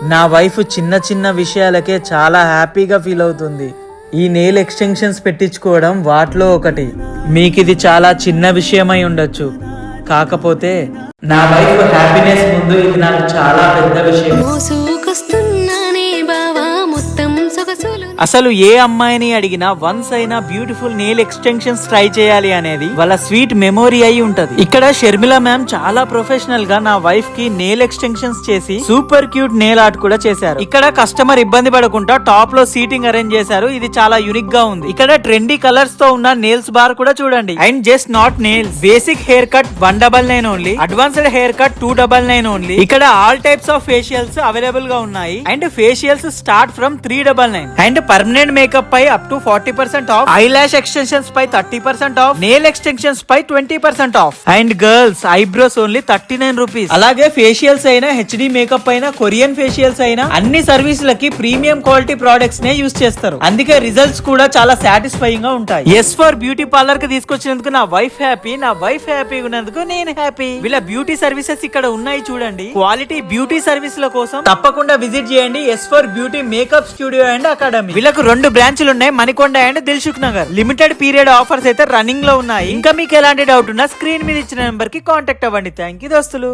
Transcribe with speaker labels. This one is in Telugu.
Speaker 1: నా వైఫ్ చిన్న చిన్న విషయాలకే చాలా హ్యాపీగా ఫీల్ అవుతుంది. ఈ నెయిల్ ఎక్స్టెన్షన్స్ పెట్టించుకోవడం వాటిలో ఒకటి. మీకు ఇది చాలా చిన్న విషయమై ఉండొచ్చు, కాకపోతే నా వైఫ్ హ్యాపీనెస్ ముందు ఇది నాకు చాలా పెద్ద విషయం. అసలు ఏ అమ్మాయిని అడిగినా వన్స్ అయినా బ్యూటిఫుల్ నెయిల్ ఎక్స్టెన్షన్స్ ట్రై చేయాలి అనేది వాళ్ళ స్వీట్ మెమొరీ అయి ఉంటది. ఇక్కడ షర్మిల మ్యామ్ చాలా ప్రొఫెషనల్ గా నా వైఫ్ కి నెయిల్ ఎక్స్టెన్షన్స్ చేసి సూపర్ క్యూట్ నెయిల్ ఆర్ట్ కూడా చేశారు. ఇక్కడ కస్టమర్ ఇబ్బంది పడకుండా టాప్ లో సీటింగ్ అరేంజ్ చేశారు. ఇది చాలా యూనిక్ గా ఉంది. ఇక్కడ ట్రెండీ కలర్స్ తో ఉన్న నెయిల్స్ బార్ కూడా చూడండి. And just not nails, basic hair cut 199 only, advanced hair cut 299 only. ఇక్కడ all types of facials available గా ఉన్నాయి. And facials start from 399. And permanent makeup పై up to 40% off, eye lash extensions పై 30% ఆఫ్, నెయిల్ ఎక్స్టెన్షన్స్ పై 20% off. And girls eyebrows only 39 rupees. అలాగే ఫేషియల్స్ అయినా, హెచ్డి మేకప్ అయినా, కొరియన్ ఫేషియల్స్ అయినా అన్ని సర్వీసులకి ప్రీమియం క్వాలిటీ ప్రొడక్ట్స్ నే యూస్ చేస్తారు. అందుకే రిజల్ట్స్ కూడా చాలా సాటిస్ఫైయింగ్ గా ఉంటాయి. ఎస్ ఫర్ బ్యూటీ పార్లర్ కి తీసుకొచ్చినందుకు నా వైఫ్ హ్యాపీ, నా వైఫ్ హ్యాపీ ఉన్నందుకు నేను హ్యాపీ. వీళ్ళ బ్యూటీ సర్వీసెస్ ఇక్కడ ఉన్నాయి చూడండి. క్వాలిటీ బ్యూటీ సర్వీసుల కోసం తప్పకుండా విజిట్ చేయండి S for Beauty Makeup Studio and Academy. వీళ్ళకు 2 బ్రాంచ్లు ఉన్నాయి, Manikonda and Dilsukhnagar. Limited period offers అయితే రన్నింగ్ లో ఉన్నాయి. ఇంకా మీకు ఎలాంటి డౌట్ ఉన్నా స్క్రీన్ మీద ఇచ్చిన నెంబర్ కి కాంటాక్ట్ అవ్వండి. థ్యాంక్ యూ దోస్తులు.